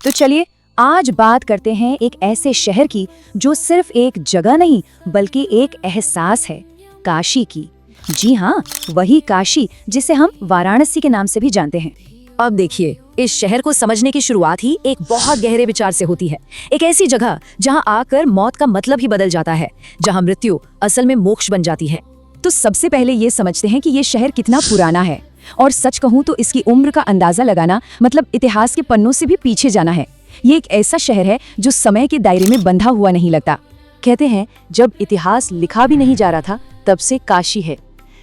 तो चलिए आज बात करते हैं एक ऐसे शहर की जो सिर्फ एक जगह नहीं बल्कि एक एहसास है, काशी की। जी हाँ, वही काशी जिसे हम वाराणसी के नाम से भी जानते हैं। अब देखिए, इस शहर को समझने की शुरुआत ही एक बहुत गहरे विचार से होती है। एक ऐसी जगह जहां आकर मौत का मतलब ही बदल जाता है, जहां मृत्यु असल में मोक्ष बन जाती है। तो सबसे पहले ये समझते हैं कि ये शहर कितना पुराना है, और सच कहूँ तो इसकी उम्र का अंदाजा लगाना मतलब इतिहास के पन्नों से भी पीछे जाना है। ये एक ऐसा शहर है जो समय के दायरे में बंधा हुआ नहीं लगता। कहते हैं जब इतिहास लिखा भी नहीं जा रहा था तब से काशी है।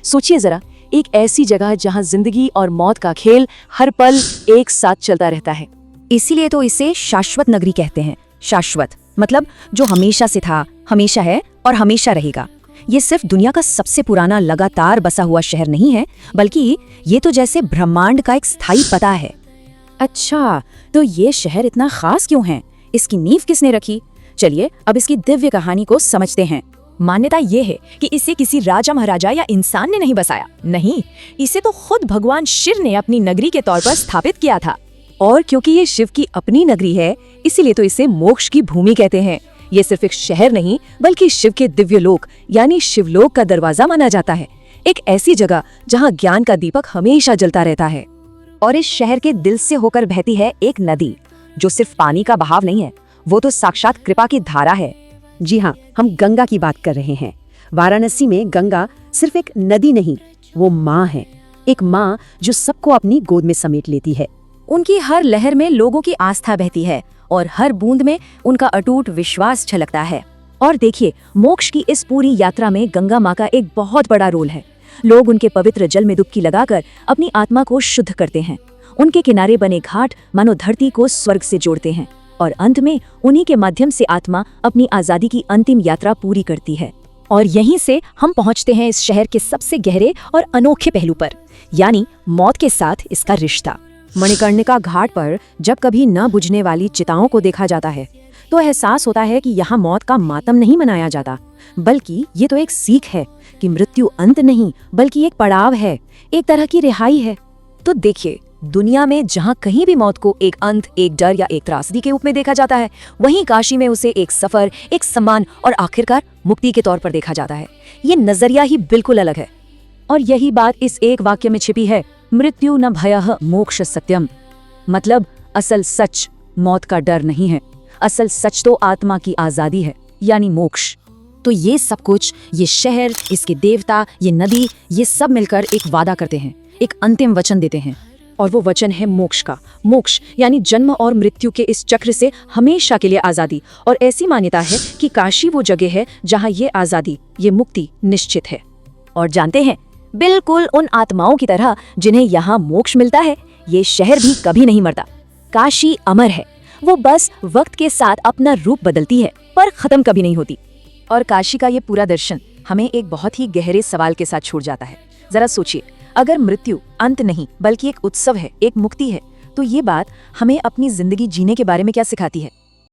सोचिए जरा, एक ऐसी जगह जहां जिंदगी और मौत का खेल हर पल एक साथ चलता रहता है। इसीलिए तो इसे शाश्वत नगरी कहते हैं। शाश्वत मतलब जो हमेशा से था, हमेशा है और हमेशा रहेगा। ये सिर्फ दुनिया का सबसे पुराना लगातार बसा हुआ शहर नहीं है, बल्कि ये तो जैसे ब्रह्मांड का एक स्थायी पता है। अच्छा, तो ये शहर इतना खास क्यों है? इसकी नींव किसने रखी? चलिए अब इसकी दिव्य कहानी को समझते हैं। मान्यता ये है कि इसे किसी राजा महाराजा या इंसान ने नहीं बसाया। नहीं, इसे तो खुद भगवान शिव ने अपनी नगरी के तौर पर स्थापित किया था। और क्योंकि ये शिव की अपनी नगरी है, इसीलिए तो इसे मोक्ष की भूमि कहते हैं। ये सिर्फ एक शहर नहीं बल्कि शिव के दिव्य लोक यानी शिवलोक का दरवाजा माना जाता है। एक ऐसी जगह जहाँ ज्ञान का दीपक हमेशा जलता रहता है। और इस शहर के दिल से होकर बहती है एक नदी, जो सिर्फ पानी का बहाव नहीं है, वो तो साक्षात कृपा की धारा है। जी हाँ, हम गंगा की बात कर रहे हैं। वाराणसी में गंगा सिर्फ एक नदी नहीं, वो माँ है। एक माँ जो सबको अपनी गोद में समेट लेती है। उनकी हर लहर में लोगों की आस्था बहती है और हर बूंद में उनका अटूट विश्वास झलकता है। और देखिए, मोक्ष की इस पूरी यात्रा में गंगा माँ का एक बहुत बड़ा रोल है। लोग उनके पवित्र जल में डुबकी लगाकर अपनी आत्मा को शुद्ध करते हैं। उनके किनारे बने घाट मानो धरती को स्वर्ग से जोड़ते हैं, और अंत में उन्हीं के माध्यम से आत्मा अपनी आजादी की अंतिम यात्रा पूरी करती है। और यहीं से हम पहुंचते हैं इस शहर के सबसे गहरे और अनोखे पहलू पर, यानी मौत के साथ इसका रिश्ता। मणिकर्णिका घाट पर जब कभी न बुझने वाली चिताओं को देखा जाता है तो एहसास होता है कि यहाँ मौत का मातम नहीं मनाया जाता, बल्कि ये तो एक सीख है कि मृत्यु अंत नहीं बल्कि एक पड़ाव है, एक तरह की रिहाई है। तो देखिए, दुनिया में जहाँ कहीं भी मौत को एक अंत, एक डर या एक त्रासदी के रूप में देखा जाता है, वहीं काशी में उसे एक सफर, एक सम्मान और आखिरकार मुक्ति के तौर पर देखा जाता है। ये नजरिया ही बिल्कुल अलग है। और यही बात इस एक वाक्य में छिपी है, मृत्यु न भयः मोक्ष सत्यम। मतलब असल सच मौत का डर नहीं है, असल सच तो आत्मा की आजादी है, यानी मोक्ष। तो ये सब कुछ, ये शहर, इसके देवता, ये नदी, ये सब मिलकर एक वादा करते हैं, एक अंतिम वचन देते हैं। और वो वचन है मोक्ष का। मोक्ष यानी जन्म और मृत्यु के इस चक्र से हमेशा के लिए आजादी। और ऐसी मान्यता है कि काशी वो जगह है जहाँ ये आजादी, ये मुक्ति निश्चित है। और जानते हैं, बिल्कुल उन आत्माओं की तरह जिन्हें यहाँ मोक्ष मिलता है, ये शहर भी कभी नहीं मरता। काशी अमर है, वो बस वक्त के साथ अपना रूप बदलती है, पर खत्म कभी नहीं होती। और काशी का ये पूरा दर्शन हमें एक बहुत ही गहरे सवाल के साथ छोड़ जाता है। जरा सोचिए, अगर मृत्यु अंत नहीं बल्कि एक उत्सव है, एक मुक्ति है, तो ये बात हमें अपनी जिंदगी जीने के बारे में क्या सिखाती है?